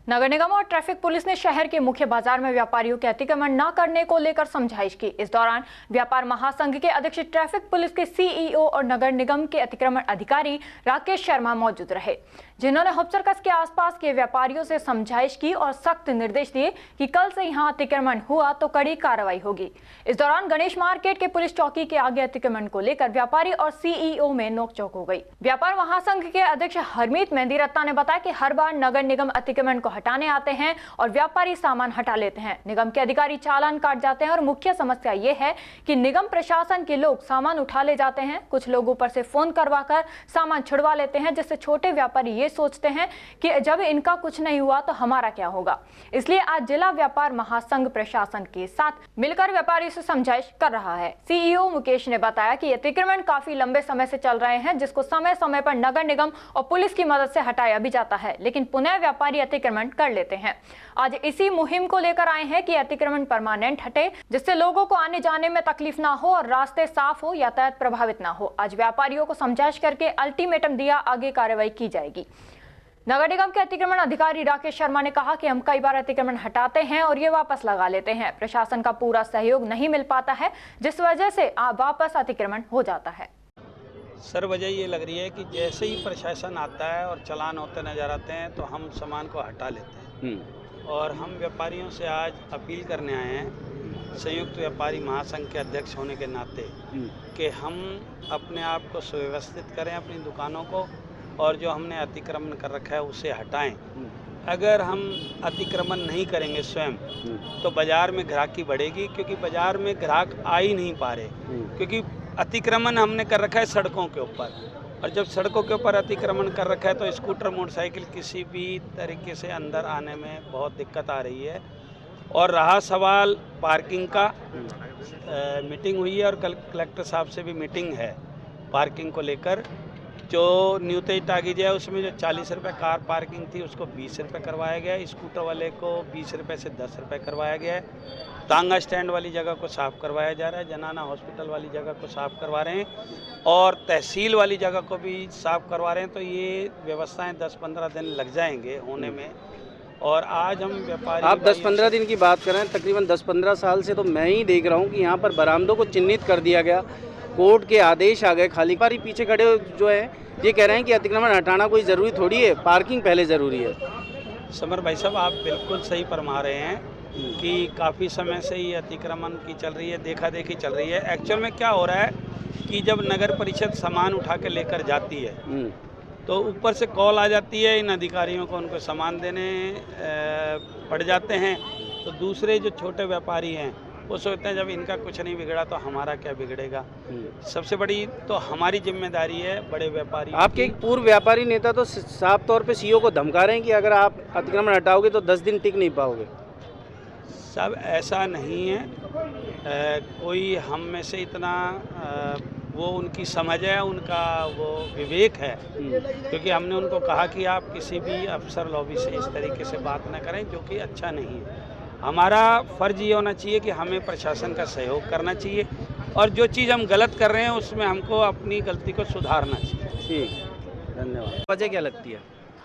नगर निगम और traffic police ने शहर के मुख्य बाजार में व्यापारियों के अतिक्रमण न करने को लेकर समझाइश की। इस दौरान व्यापार महासंघ के अध्यक्ष, ट्रैफिक पुलिस के सीईओ और नगर निगम के अतिक्रमण अधिकारी राकेश शर्मा मौजूद रहे, जिन्होंने हुप सर्कस के आसपास के व्यापारियों से समझाइश की और सख्त निर्देश दिए कि कल से यहां अतिक्रमण हुआ तो कड़ी कार्रवाई होगी। इस दौरान गणेश मार्केट के पुलिस चौकी के आगे अतिक्रमण को लेकर व्यापारी और सीईओ में नोकझोंक हो गई। व्यापार महासंघ के अध्यक्ष हरमीत मेहंदी रत्ता ने बताया कि हर बार नगर निगम अतिक्रमण को हटाने आते हैं और व्यापारी सामान हटा लेते हैं। निगम के अधिकारी चालान काट जाते हैं और मुख्य समस्या ये है कि निगम प्रशासन के लोग सामान उठा ले जाते हैं। कुछ लोग ऊपर से फोन करवाकर सामान छुड़वा लेते हैं, जिससे छोटे व्यापारी ये सोचते हैं कि जब इनका कुछ नहीं हुआ तो हमारा क्या होगा। इसलिए आज जिला व्यापार महासंघ प्रशासन के साथ मिलकर व्यापारी से समझाइश कर रहा है। सीईओ मुकेश ने बताया कि अतिक्रमण काफी लंबे समय से चल रहे हैं, जिसको समय समय पर नगर निगम और पुलिस की मदद से हटाया भी जाता है, लेकिन पुनः व्यापारी अतिक्रमण कर लेते हैं। आज इसी मुहिम को लेकर आए हैं कि अतिक्रमण परमानेंट हटे, जिससे लोगों को आने जाने में तकलीफ ना हो और रास्ते साफ हो, यातायात प्रभावित ना हो। आज व्यापारियों को समझाइश करके अल्टीमेटम दिया, आगे कार्रवाई की जाएगी। नगर निगम के अतिक्रमण अधिकारी राकेश शर्मा ने कहा कि हम कई बार अतिक्रमण हटाते हैं और ये वापस लगा लेते हैं। प्रशासन का पूरा सहयोग नहीं मिल पाता है, जिस वजह से वापस अतिक्रमण हो जाता है। सर, वजह ये लग रही है कि जैसे ही प्रशासन आता है और चालान होते नजर आते हैं तो हम सामान को हटा लेते हैं। और हम व्यापारियों से आज अपील करने आए हैं, संयुक्त व्यापारी महासंघ के अध्यक्ष होने के नाते, कि हम अपने आप को सुव्यवस्थित करें, अपनी दुकानों को, और जो हमने अतिक्रमण कर रखा है उसे हटाएं। अगर हम अतिक्रमण नहीं करेंगे स्वयं तो बाज़ार में ग्राहकी बढ़ेगी, क्योंकि बाज़ार में ग्राहक आ ही नहीं पा रहे, क्योंकि अतिक्रमण हमने कर रखा है सड़कों के ऊपर। और जब सड़कों के ऊपर अतिक्रमण कर रखा है तो स्कूटर, मोटरसाइकिल किसी भी तरीके से अंदर आने में बहुत दिक्कत आ रही है। और रहा सवाल पार्किंग का, मीटिंग हुई है और कल कलेक्टर साहब से भी मीटिंग है पार्किंग को लेकर। जो न्यू तेज टाकीज है उसमें जो 40 रुपये कार पार्किंग थी उसको 20 रुपये करवाया गया है, स्कूटर वाले को 20 रुपये से 10 रुपये करवाया गया है। तांगा स्टैंड वाली जगह को साफ़ करवाया जा रहा है, जनाना हॉस्पिटल वाली जगह को साफ़ करवा रहे हैं और तहसील वाली जगह को भी साफ़ करवा रहे हैं। तो ये व्यवस्थाएं 10-15 दिन लग जाएंगे होने में। और आज हम व्यापारी, आप 10-15 दिन की बात कर रहे हैं, तकरीबन 10-15 साल से तो मैं ही देख रहा हूँ कि यहाँ पर बरामदों को चिन्हित कर दिया गया, कोर्ट के आदेश आ गए। खाली व्यापारी पीछे खड़े जो है ये कह रहे हैं कि अतिक्रमण हटाना कोई ज़रूरी थोड़ी है, पार्किंग पहले ज़रूरी है। समर भाई साहब, आप बिल्कुल सही फरमा रहे हैं कि काफ़ी समय से ये अतिक्रमण की चल रही है, देखा देखी चल रही है। एक्चुअल में क्या हो रहा है कि जब नगर परिषद सामान उठा के लेकर जाती है तो ऊपर से कॉल आ जाती है इन अधिकारियों को, उनको सामान देने पड़ जाते हैं। तो दूसरे जो छोटे व्यापारी हैं वो सोचते हैं जब इनका कुछ नहीं बिगड़ा तो हमारा क्या बिगड़ेगा। सबसे बड़ी तो हमारी जिम्मेदारी है बड़े व्यापारी। आपके एक पूर्व व्यापारी नेता तो साफ तौर पे सीईओ को धमका रहे हैं कि अगर आप अतिक्रमण हटाओगे तो 10 दिन टिक नहीं पाओगे। सब ऐसा नहीं है, कोई हम में से इतना वो उनकी समझ है, उनका वो विवेक है, क्योंकि हमने उनको कहा कि आप किसी भी अफसर लॉबी से इस तरीके से बात न करें, जो कि अच्छा नहीं है। हमारा फ़र्ज़ ये होना चाहिए कि हमें प्रशासन का सहयोग करना चाहिए और जो चीज़ हम गलत कर रहे हैं उसमें हमको अपनी गलती को सुधारना चाहिए। ठीक, धन्यवाद। वजह क्या लगती है?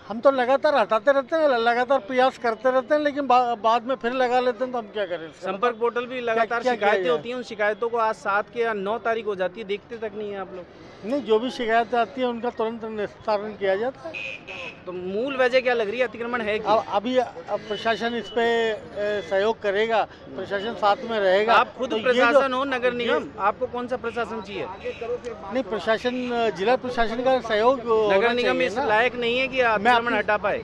हम तो लगातार हटाते रहते हैं, लगातार प्रयास करते रहते हैं, लेकिन बाद में फिर लगा लेते हैं, तो हम क्या करें। संपर्क पोर्टल भी लगातार शिकायतें होती हैं, उन शिकायतों को आज 7 के या 9 तारीख हो जाती है, देखते तक नहीं है आप लोग? नहीं, जो भी शिकायतें आती है उनका तुरंत निस्तारण किया जाता है। तो मूल वजह क्या लग रही है, अतिक्रमण है कि? अब प्रशासन इस पे सहयोग करेगा, प्रशासन साथ में रहेगा। आप खुद तो प्रशासन हो, नगर निगम, आपको कौन सा प्रशासन चाहिए? नहीं, प्रशासन, जिला प्रशासन का सहयोग। नगर निगम इस लायक नहीं है कि अतिक्रमण हटा पाए।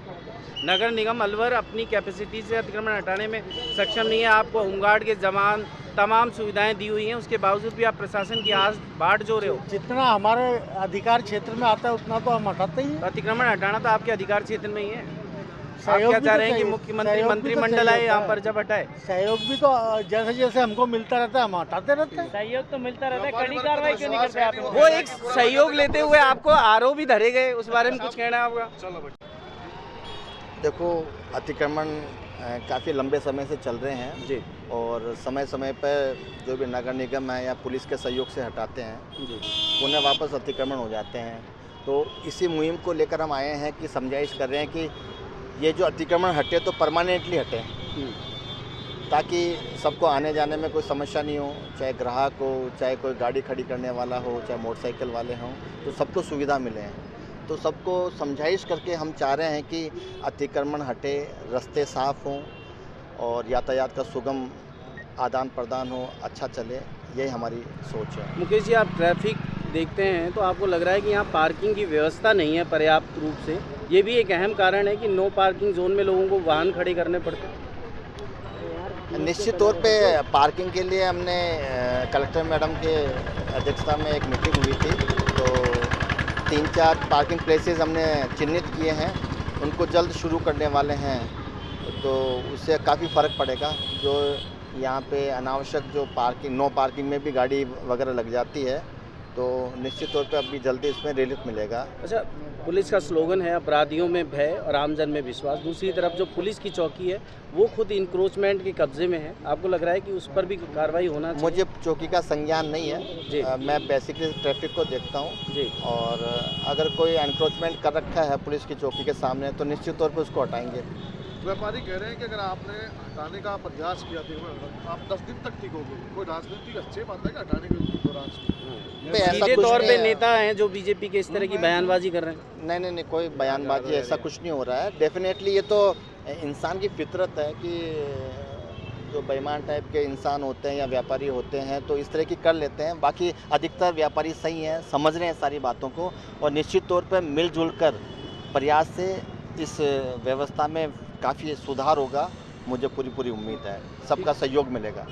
नगर निगम अलवर अपनी कैपेसिटी से अतिक्रमण हटाने में सक्षम नहीं है। आपको होमगार्ड के जवान, तमाम सुविधाएं दी हुई हैं, उसके बावजूद भी आप प्रशासन की आज बाट जो रहे हो। जितना हमारे अधिकार क्षेत्र में आता है उतना तो हम हटाते ही हैं। अतिक्रमण हटाना तो आपके अधिकार क्षेत्र में ही है। आप क्या चाह रहे हैं कि मुख्यमंत्री, मंत्रिमंडल आए यहाँ पर जब हटाए? सहयोग भी तो जैसे जैसे हमको मिलता रहता है हम हटाते रहते हैं। सहयोग तो मिलता रहता है, कड़ी कार्रवाई क्यों नहीं करते आप? वो एक सहयोग लेते हुए आपको आरोप भी धरे गए, उस बारे में कुछ कहना है आपका? देखो, अतिक्रमण काफ़ी लंबे समय से चल रहे हैं जी, और समय समय पर जो भी नगर निगम है या पुलिस के सहयोग से हटाते हैं जी, उन्हें वापस अतिक्रमण हो जाते हैं। तो इसी मुहिम को लेकर हम आए हैं कि समझाइश कर रहे हैं कि ये जो अतिक्रमण हटे तो परमानेंटली हटे, ताकि सबको आने जाने में कोई समस्या नहीं हो, चाहे ग्राहक हो, चाहे कोई गाड़ी खड़ी करने वाला हो, चाहे मोटरसाइकिल वाले हों, तो सबको सुविधा मिले। तो सबको समझाइश करके हम चाह रहे हैं कि अतिक्रमण हटे, रास्ते साफ़ हों और यातायात का सुगम आदान प्रदान हो, अच्छा चले, यही हमारी सोच है। मुकेश जी, आप ट्रैफिक देखते हैं तो आपको लग रहा है कि यहाँ पार्किंग की व्यवस्था नहीं है पर्याप्त रूप से, ये भी एक अहम कारण है कि नो पार्किंग जोन में लोगों को वाहन खड़े करने पड़ते हैं। निश्चित तौर पे पार्किंग के लिए हमने कलेक्टर मैडम के अध्यक्षता में एक मीटिंग हुई थी, तो 3-4 पार्किंग प्लेसेस हमने चिन्हित किए हैं, उनको जल्द शुरू करने वाले हैं, तो उससे काफ़ी फ़र्क पड़ेगा। जो यहाँ पे अनावश्यक जो पार्किंग, नो पार्किंग में भी गाड़ी वगैरह लग जाती है, तो निश्चित तौर पे अभी जल्दी इसमें रिलीफ मिलेगा। अच्छा, पुलिस का स्लोगन है अपराधियों में भय और आमजन में विश्वास, दूसरी तरफ जो पुलिस की चौकी है वो खुद इंक्रोचमेंट के कब्जे में है, आपको लग रहा है कि उस पर भी कार्रवाई होना चाहिए? मुझे चौकी का संज्ञान नहीं है जी। मैं बेसिकली ट्रैफिक को देखता हूँ जी। और अगर कोई एनक्रोचमेंट कर रखा है पुलिस की चौकी के सामने तो निश्चित तौर पे उसको हटाएंगे। व्यापारी कह रहे हैं कि अगर आपने हटाने का प्रयास किया तो आप 10 दिन तक ठीक हो गए, कोई राजनीतिक अच्छे बात है कि हटाने के दौरान ऐसा सीधे कुछ तौर नहीं पे है। नेता हैं जो बीजेपी के इस तरह की बयानबाजी कर रहे हैं। नहीं, कोई बयानबाजी ऐसा कुछ नहीं हो रहा है। डेफिनेटली ये तो इंसान की फितरत है कि जो बेईमान टाइप के इंसान होते हैं या व्यापारी होते हैं तो इस तरह की कर लेते हैं। बाकी अधिकतर व्यापारी सही हैं, समझ रहे हैं सारी बातों को और निश्चित तौर पर मिलजुल कर प्रयास से इस व्यवस्था में काफ़ी सुधार होगा। मुझे पूरी उम्मीद है, सबका सहयोग मिलेगा।